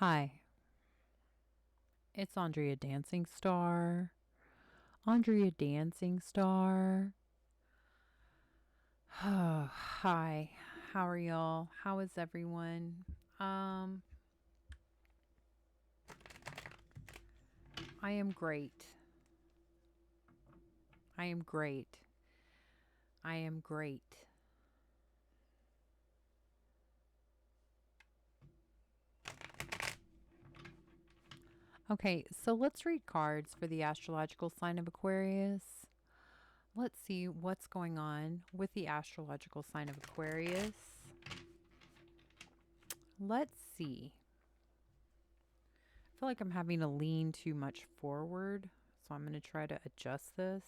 Hi, it's Andrea Dancing Star. Andrea Dancing Star. Oh, hi. How are y'all? How is everyone? I am great. I am great. I am great. Okay, so let's read cards for the astrological sign of Aquarius. Let's see what's going on with the astrological sign of Aquarius. Let's see. I feel like I'm having to lean too much forward, so I'm going to try to adjust this.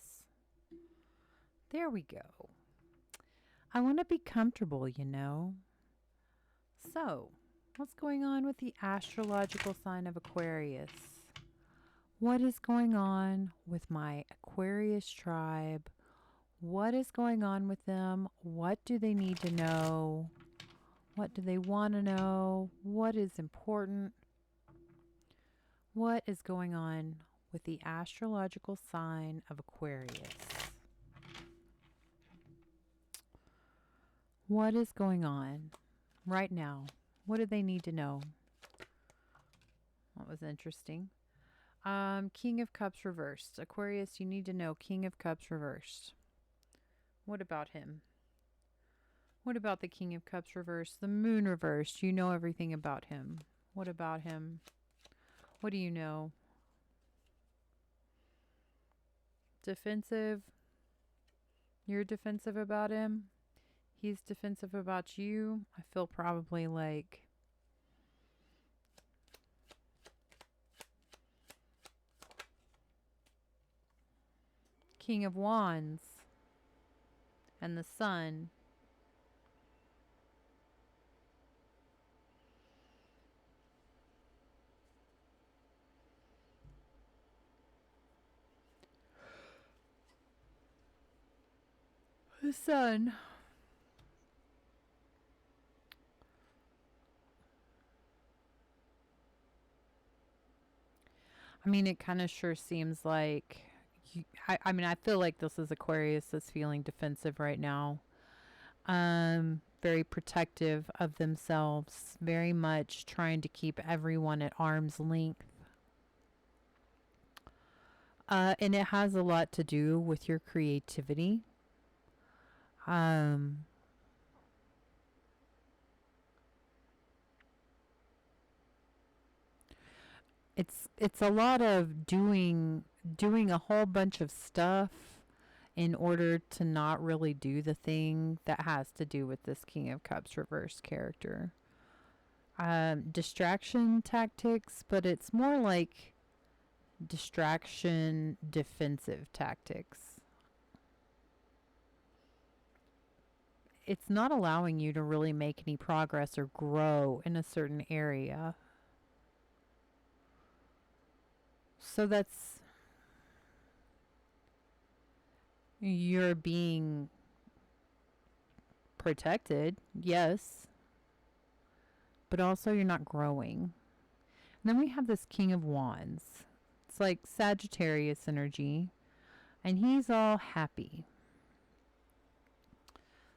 There we go. I want to be comfortable, you know. So, what's going on with the astrological sign of Aquarius? What is going on with my Aquarius tribe? What is going on with them? What do they need to know? What do they want to know? What is important? What is going on with the astrological sign of Aquarius? What is going on right now? What do they need to know? That was interesting. King of Cups reversed. Aquarius, you need to know King of Cups reversed. What about him? What about the King of Cups reversed? The Moon reversed. You know everything about him. What about him? What do you know? Defensive. You're defensive about him. He's defensive about you. I feel probably like King of Wands and the Sun. The Sun. I mean, it kind of sure seems like I mean, I feel like this is Aquarius that's feeling defensive right now. Very protective of themselves, very much trying to keep everyone at arm's length. And it has a lot to do with your creativity. Um, it's a lot of doing a whole bunch of stuff in order to not really do the thing that has to do with this King of Cups reverse character. Distraction tactics, but it's more like distraction defensive tactics. It's not allowing you to really make any progress or grow in a certain area. So that's you're being protected, yes, but also you're not growing. And then we have this King of Wands. It's like Sagittarius energy, and he's all happy.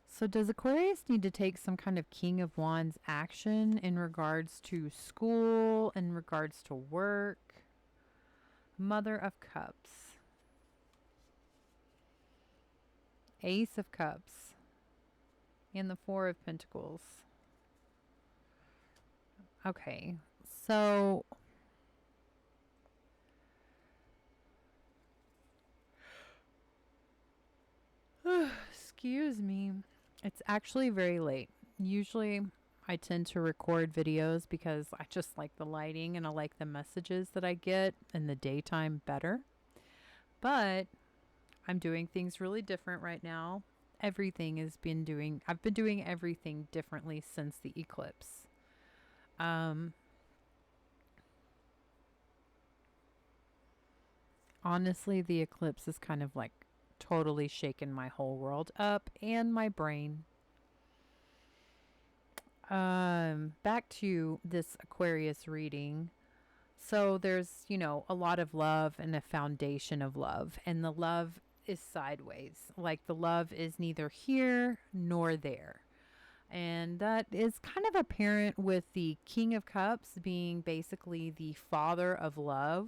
So does Aquarius need to take some kind of King of Wands action in regards to school, in regards to work? Mother of Cups. Ace of Cups. And the Four of Pentacles. Okay, so excuse me. It's actually very late. Usually I tend to record videos because I just like the lighting and I like the messages that I get in the daytime better. But I'm doing things really different right now. I've been doing everything differently since the eclipse. Honestly, the eclipse is kind of like totally shaken my whole world up and my brain. Back to this Aquarius reading. So there's, you know, a lot of love and a foundation of love, and the love is sideways. Like the love is neither here nor there. And that is kind of apparent with the King of Cups being basically the father of love,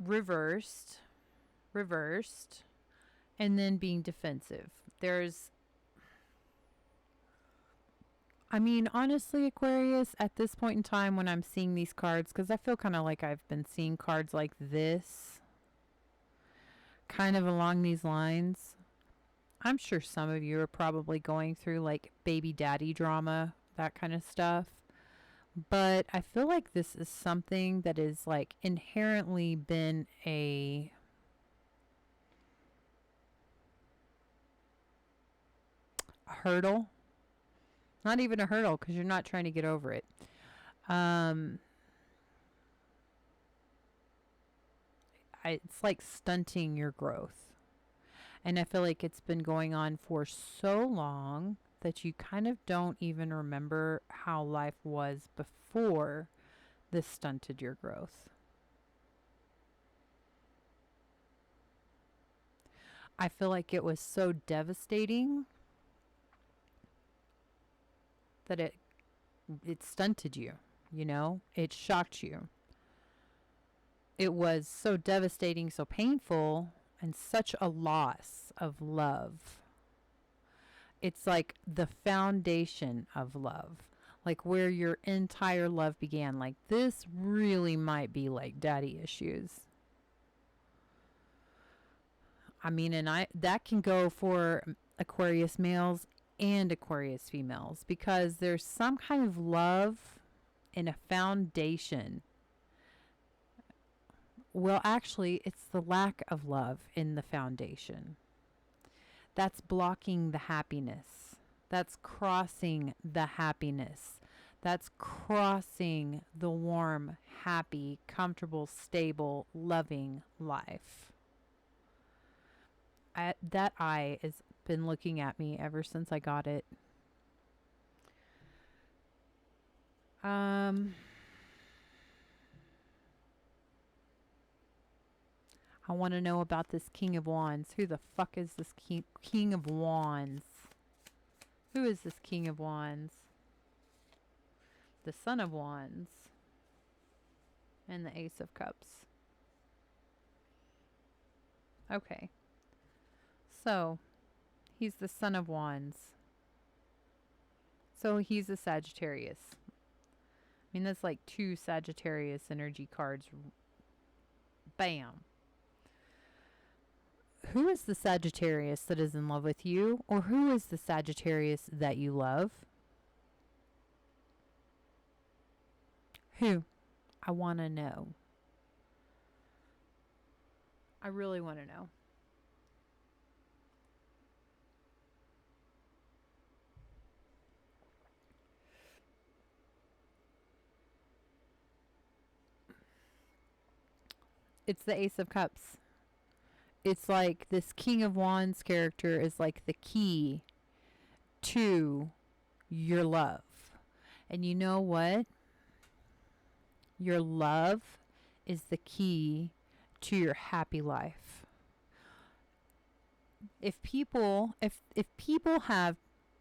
reversed, reversed, and then being defensive. There's, I mean, honestly, Aquarius, at this point in time when I'm seeing these cards, because I feel kind of like I've been seeing cards like this, kind of along these lines. I'm sure some of you are probably going through like baby daddy drama, that kind of stuff. But I feel like this is something that is like inherently been a hurdle. Not even a hurdle because you're not trying to get over it. Um, it's like stunting your growth. And I feel like it's been going on for so long that you kind of don't even remember how life was before this stunted your growth. I feel like it was so devastating that it stunted you, you know? It shocked you. It was so devastating, so painful, and such a loss of love. It's like the foundation of love, like where your entire love began. Like this really might be like daddy issues. I mean, and that can go for Aquarius males and Aquarius females because there's some kind of love in a foundation. Well, actually, it's the lack of love in the foundation. That's blocking the happiness. That's crossing the happiness. That's crossing the warm, happy, comfortable, stable, loving life. That eye has been looking at me ever since I got it. I want to know about this King of Wands. Who the fuck is this King of Wands? Who is this King of Wands? The Son of Wands. And the Ace of Cups. Okay. So, he's the Son of Wands. So, he's a Sagittarius. I mean, that's like 2 Sagittarius energy cards. Bam. Who is the Sagittarius that is in love with you? Or who is the Sagittarius that you love? Who? I want to know. I really want to know. It's the Ace of Cups. It's like this King of Wands character is like the key to your love. And you know what? Your love is the key to your happy life. If people have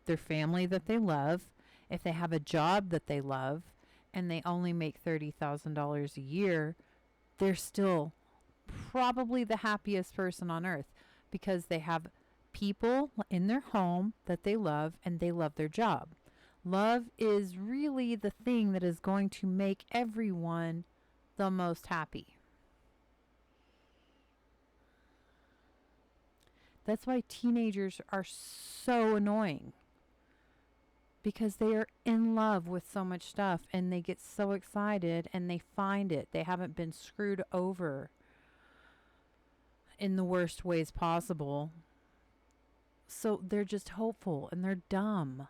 their family that they love, if they have a job that they love and they only make $30,000 a year, they're still probably the happiest person on earth because they have people in their home that they love and they love their job. Love is really the thing that is going to make everyone the most happy. That's why teenagers are so annoying. Because they are in love with so much stuff and they get so excited and they find it. They haven't been screwed over in the worst ways possible. So they're just hopeful and they're dumb,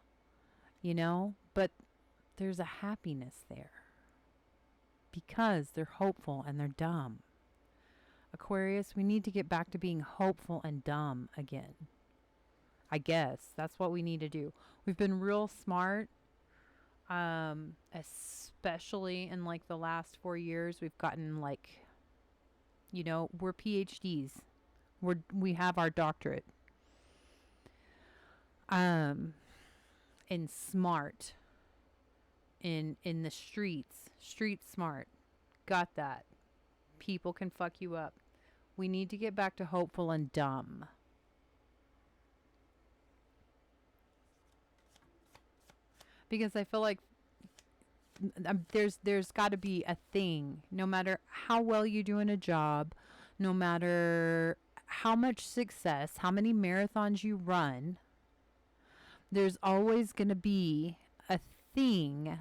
you know? But there's a happiness there because they're hopeful and they're dumb. Aquarius, we need to get back to being hopeful and dumb again. I guess that's what we need to do. We've been real smart, especially in like the last 4 years. We've gotten like, we're PhDs. We have our doctorate. In smart, in the street smart. Got that. People can fuck you up. We need to get back to hopeful and dumb. Because I feel like there's got to be a thing, no matter how well you do in a job, no matter how much success, how many marathons you run, there's always going to be a thing,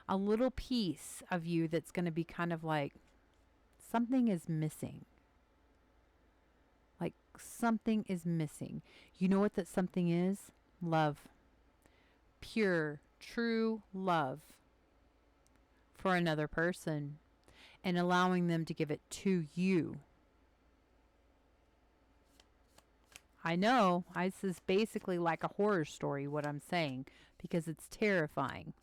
a little piece of you that's going to be kind of like, something is missing. Like, something is missing. You know what that something is? Love. Pure, true love for another person and allowing them to give it to you. I know, this is basically like a horror story, what I'm saying, because it's terrifying.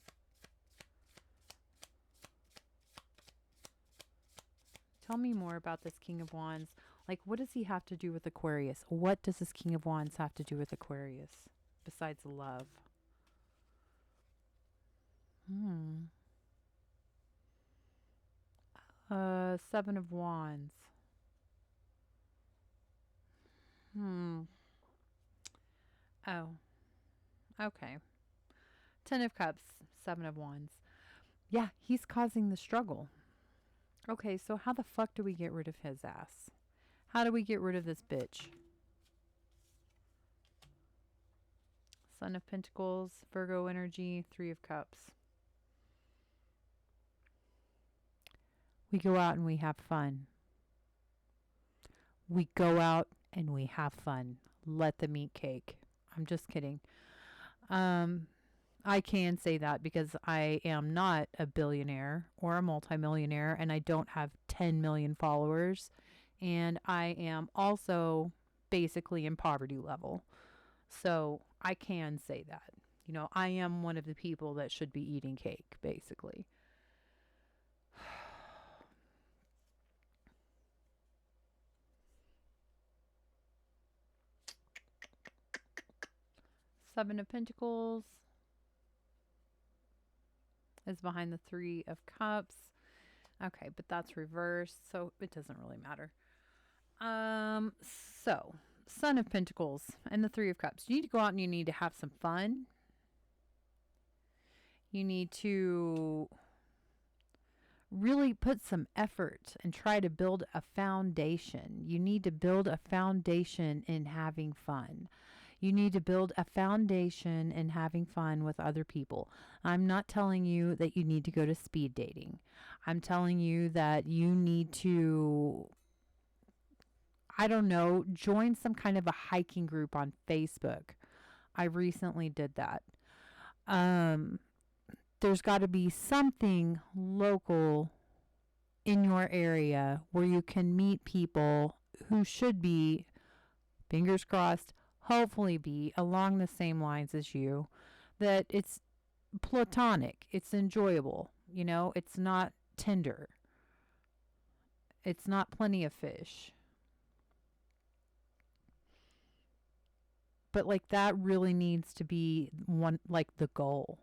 Tell me more about this King of Wands. Like, what does he have to do with Aquarius? What does this King of Wands have to do with Aquarius besides love? Seven of Wands. Oh. Okay. Ten of Cups, Seven of Wands. Yeah, he's causing the struggle. Okay, so how the fuck do we get rid of his ass? How do we get rid of this bitch? Son of Pentacles, Virgo energy, Three of Cups. We go out and we have fun. We go out and we have fun. Let them eat cake. I'm just kidding. I can say that because I am not a billionaire or a multimillionaire, and I don't have 10 million followers. And I am also basically in poverty level. So I can say that. I am one of the people that should be eating cake, basically. Seven of Pentacles is behind the Three of Cups. Okay, but that's reversed, so it doesn't really matter. So Son of Pentacles and the Three of Cups. You need to go out and you need to have some fun. You need to really put some effort and try to build a foundation. You need to build a foundation in having fun. You need to build a foundation in having fun with other people. I'm not telling you that you need to go to speed dating. I'm telling you that you need to, I don't know, join some kind of a hiking group on Facebook. I recently did that. There's got to be something local in your area where you can meet people who should be, fingers crossed, hopefully be along the same lines as you, that it's platonic, it's enjoyable, it's not Tinder, it's not Plenty of Fish. But like that really needs to be one, like the goal.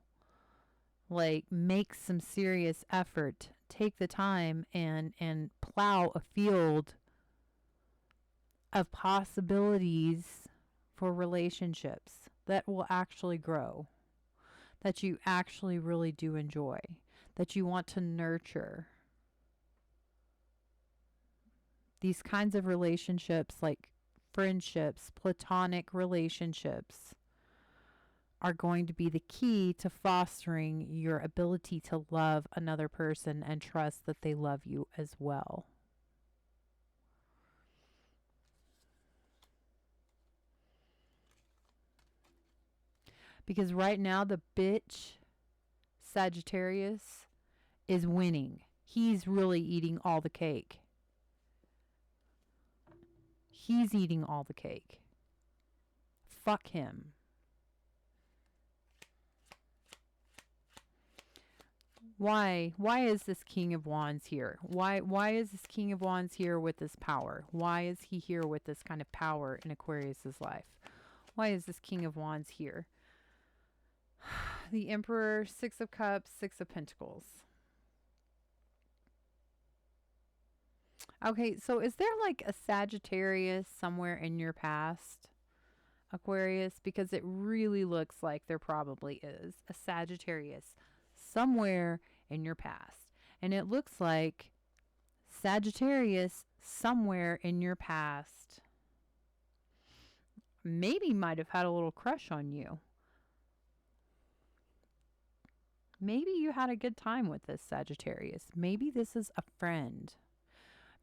Like, make some serious effort, take the time and plow a field of possibilities for relationships that will actually grow, that you actually really do enjoy, that you want to nurture. These kinds of relationships, like friendships, platonic relationships, are going to be the key to fostering your ability to love another person and trust that they love you as well. Because right now the bitch Sagittarius is winning. He's really eating all the cake. He's eating all the cake. fuck him. Why? Why is this King of Wands here? Why is this King of Wands here with this power? Why is he here with this kind of power in Aquarius's life? Why is this King of Wands here? The Emperor, Six of Cups, Six of Pentacles. Okay, so is there like a Sagittarius somewhere in your past, Aquarius? Because it really looks like there probably is a Sagittarius somewhere in your past. And it looks like Sagittarius somewhere in your past maybe might have had a little crush on you. Maybe you had a good time with this Sagittarius. Maybe this is a friend.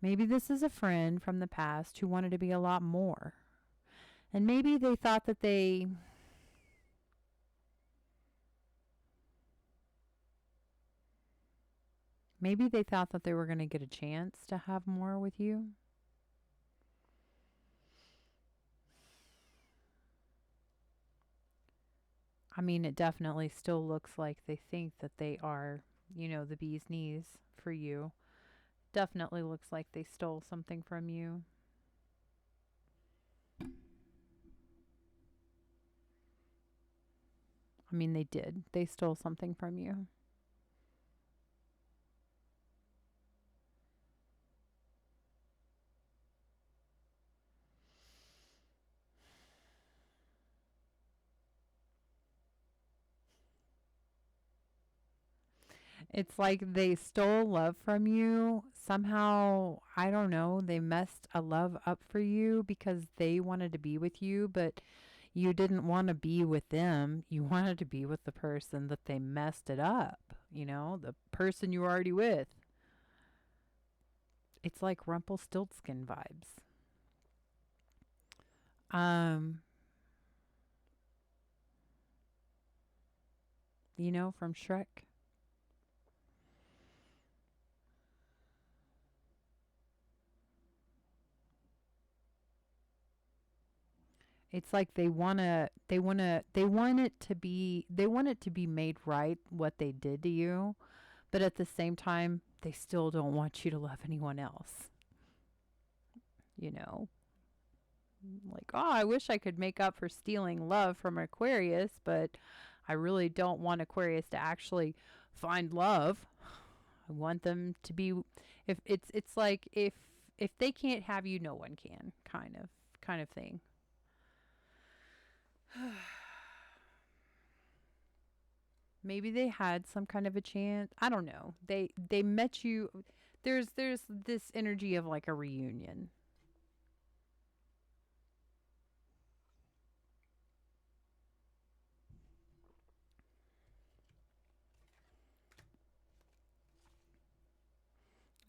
Maybe this is a friend from the past who wanted to be a lot more. And maybe they thought that they were going to get a chance to have more with you. I mean, it definitely still looks like they think that they are, you know, the bee's knees for you. Definitely looks like they stole something from you. I mean, they did. They stole something from you. It's like they stole love from you. Somehow, I don't know, they messed a love up for you because they wanted to be with you, but you didn't want to be with them. You wanted to be with the person that they messed it up, you know, the person you were already with. It's like Rumpelstiltskin vibes. Um, you know, from Shrek. It's like they want it to be made right what they did to you, but at the same time, they still don't want you to love anyone else. You know, like, oh, I wish I could make up for stealing love from Aquarius, but I really don't want Aquarius to actually find love. I want them to be, if it's like if they can't have you, no one can, kind of thing. Maybe they had some kind of a chance. I don't know. They met you. There's this energy of like a reunion.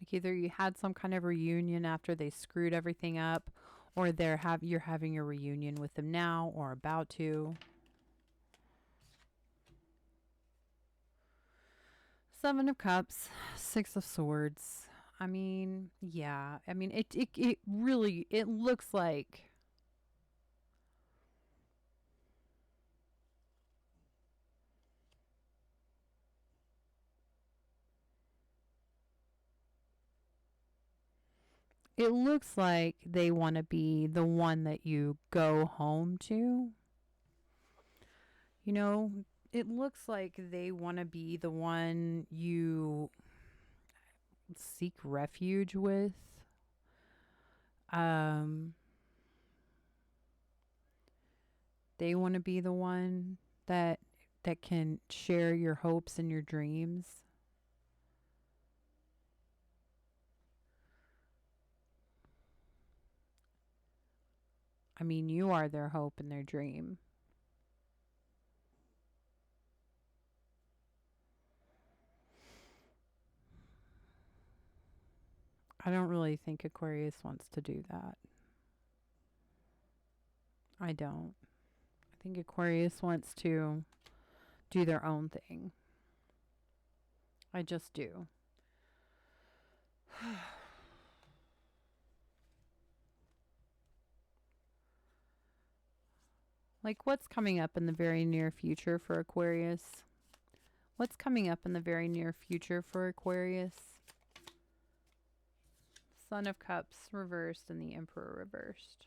Like either you had some kind of reunion after they screwed everything up, or you're having a reunion with them now or about to. Seven of Cups, Six of Swords. I mean, yeah. I mean, it really it looks like they want to be the one that you go home to. You know, it looks like they want to be the one you seek refuge with. Um, they want to be the one that can share your hopes and your dreams. I mean, you are their hope and their dream. I don't really think Aquarius wants to do that. I don't. I think Aquarius wants to do their own thing. I just do. Like, what's coming up in the very near future for Aquarius? What's coming up in the very near future for Aquarius? Son of Cups reversed and the Emperor reversed.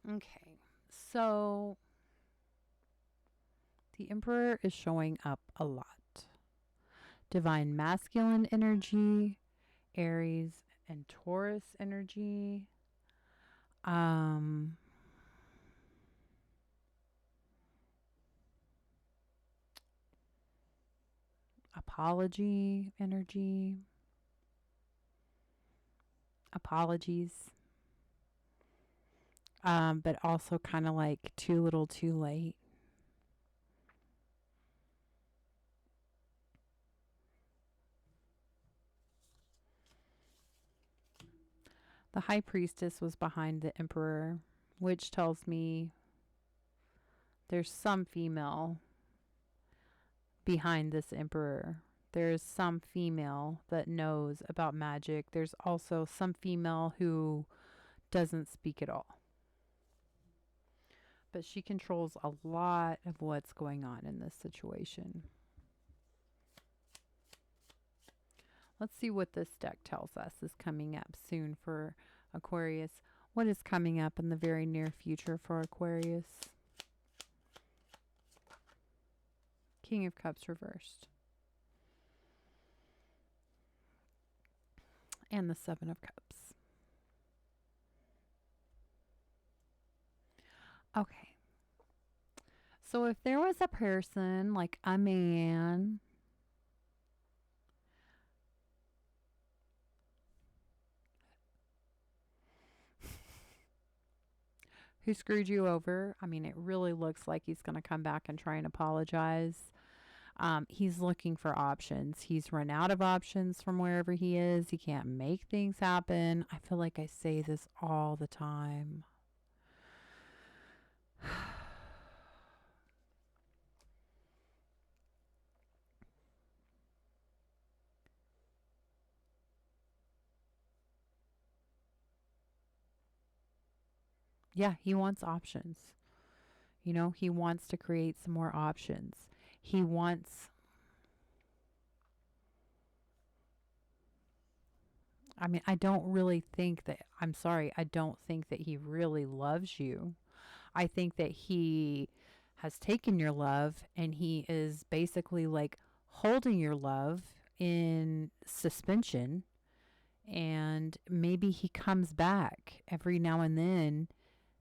Okay, so the Emperor is showing up a lot. Divine masculine energy, Aries and Taurus energy. Apology energy. Apologies. But also kind of like too little too late. The High Priestess was behind the Emperor, which tells me there's some female behind this Emperor. There's some female that knows about magic. There's also some female who doesn't speak at all. But she controls a lot of what's going on in this situation. Let's see what this deck tells us is coming up soon for Aquarius. What is coming up in the very near future for Aquarius? King of Cups reversed. And the Seven of Cups. Okay. So if there was a person, like a man, who screwed you over, I mean, it really looks like he's going to come back and try and apologize. He's looking for options. He's run out of options from wherever he is. He can't make things happen. I feel like I say this all the time. Yeah, he wants options. You know, he wants to create some more options. He wants, I mean, I don't really think that, I'm sorry, I don't think that he really loves you. I think that he has taken your love and he is basically like holding your love in suspension. And maybe he comes back every now and then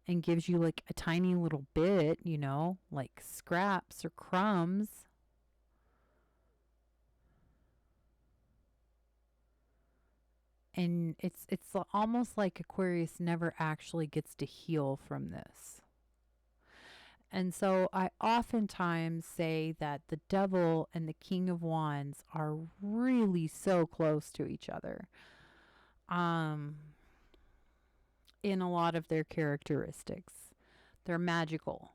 and gives you like a tiny little bit, you know, like scraps or crumbs. And it's almost like Aquarius never actually gets to heal from this. And so I oftentimes say that the devil and the King of Wands are really so close to each other. In a lot of their characteristics. They're magical.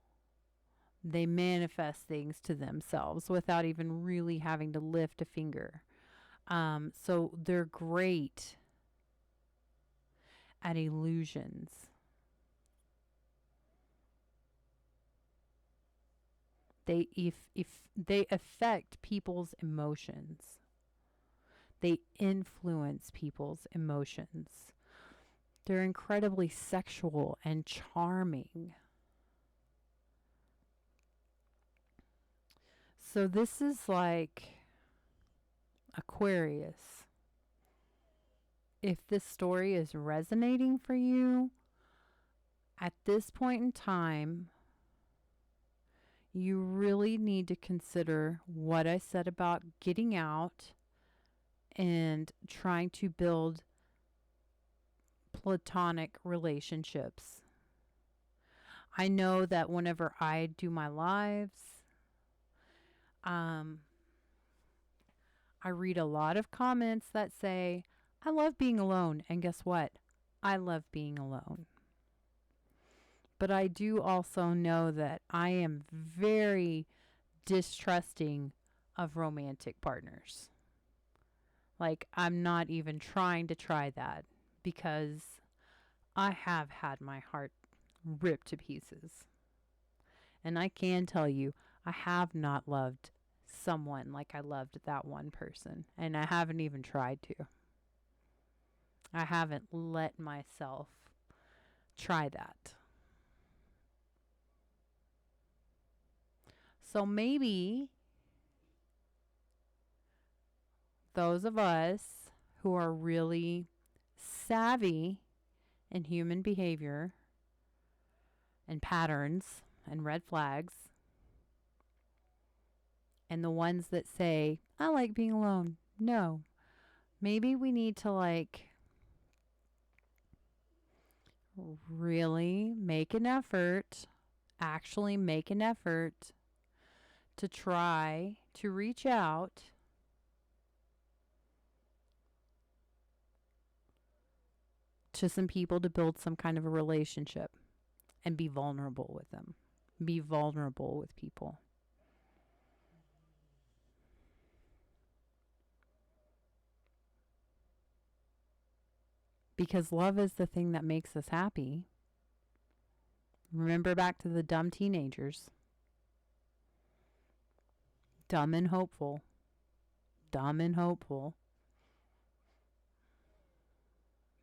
They manifest things to themselves without even really having to lift a finger. So they're great at illusions. If they affect people's emotions. They influence people's emotions. They're incredibly sexual and charming. So this is like Aquarius. If this story is resonating for you, at this point in time, you really need to consider what I said about getting out and trying to build platonic relationships. I know that whenever I do my lives, I read a lot of comments that say, I love being alone. And guess what? I love being alone. But I do also know that I am very distrusting of romantic partners. Like, I'm not even trying to try that because I have had my heart ripped to pieces. And I can tell you, I have not loved someone like I loved that one person. And I haven't even tried to. I haven't let myself try that. So maybe those of us who are really savvy in human behavior and patterns and red flags, and the ones that say, I like being alone. No. Maybe we need to really make an effort, actually make an effort to try to reach out to some people to build some kind of a relationship and be vulnerable with them. Be vulnerable with people. Because love is the thing that makes us happy. Remember back to the dumb teenagers. Dumb and hopeful. Dumb and hopeful.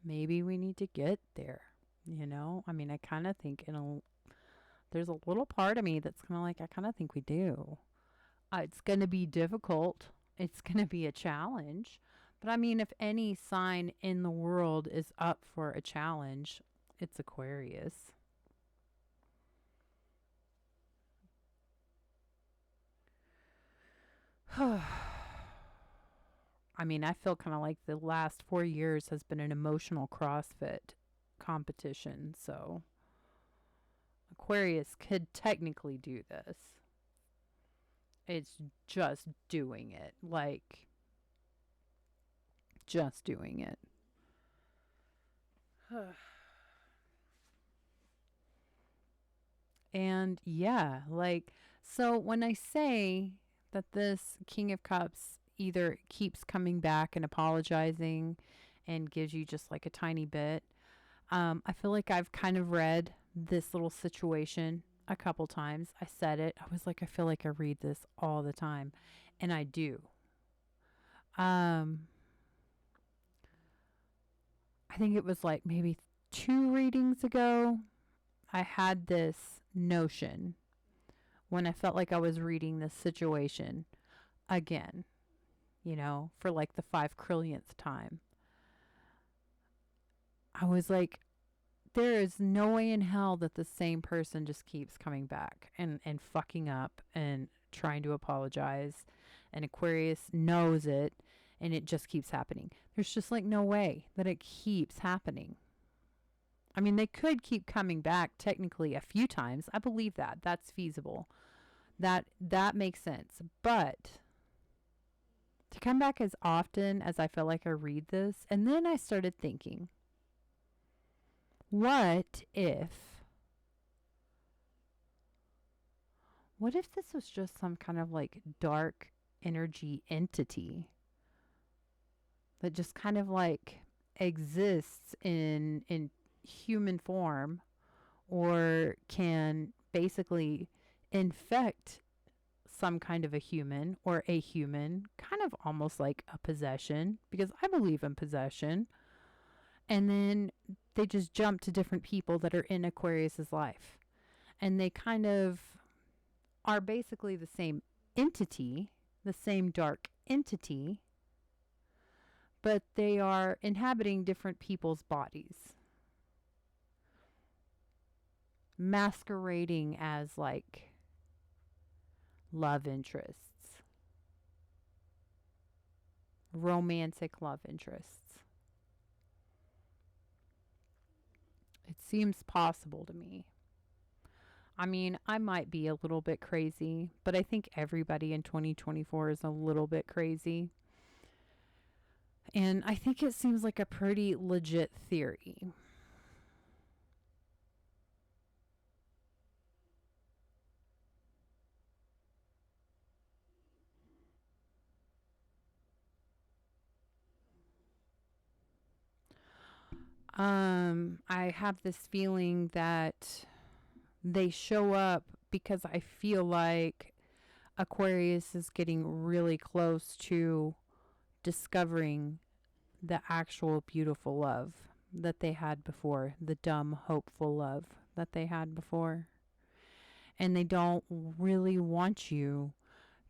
Maybe we need to get there. I mean, I kind of think there's a little part of me that's kind of like, I kind of think we do. It's going to be difficult. It's going to be a challenge. But I mean, if any sign in the world is up for a challenge, it's Aquarius. I mean, I feel kind of like the last 4 years has been an emotional CrossFit competition. So Aquarius could technically do this. It's just doing it. Just doing it. And yeah, so when I say that this King of Cups either keeps coming back and apologizing and gives you just like a tiny bit, I feel like I've kind of read this little situation a couple times. I said it. I was like, I feel like I read this all the time. And I do. I think it was like maybe 2 readings ago. I had this notion when I felt like I was reading this situation again, for like the 5 trillionth time. I was like, there is no way in hell that the same person just keeps coming back and fucking up and trying to apologize. And Aquarius knows it and it just keeps happening. There's just like no way that it keeps happening. I mean, they could keep coming back technically a few times. I believe that. That's feasible. That makes sense. But to come back as often as I feel like I read this, and then I started thinking, what if this was just some kind of like dark energy entity that just kind of like exists in human form, or can basically infect some kind of a human or a human, kind of almost like a possession, because I believe in possession. And then they just jump to different people that are in Aquarius's life. And they kind of are basically the same entity, the same dark entity, but they are inhabiting different people's bodies, masquerading as like love interests, romantic love interests. It seems possible to me. I mean, I might be a little bit crazy, but I think everybody in 2024 is a little bit crazy. And I think it seems like a pretty legit theory. I have this feeling that they show up because I feel like Aquarius is getting really close to discovering the actual beautiful love that they had before, the dumb, hopeful love that they had before. And they don't really want you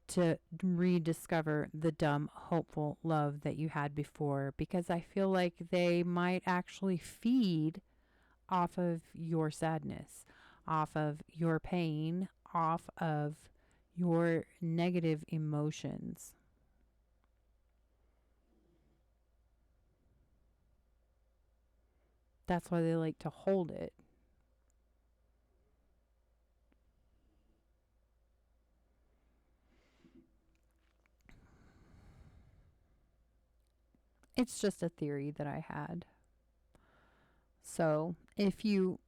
to rediscover the dumb, hopeful love that you had before, because I feel like they might actually feed off of your sadness, off of your pain, off of your negative emotions. That's why they like to hold it. It's just a theory that I had. So, if you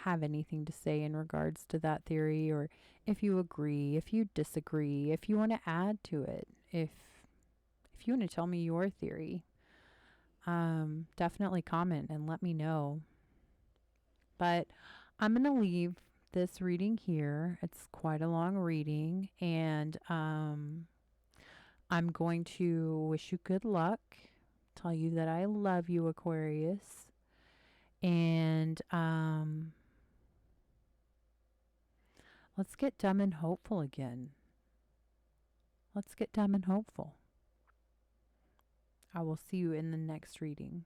have anything to say in regards to that theory, or if you agree, if you disagree, if you want to add to it, if you want to tell me your theory, definitely comment and let me know. But I'm going to leave this reading here. It's quite a long reading, and I'm going to wish you good luck, tell you that I love you, Aquarius, and let's get dumb and hopeful again. Let's get dumb and hopeful. I will see you in the next reading.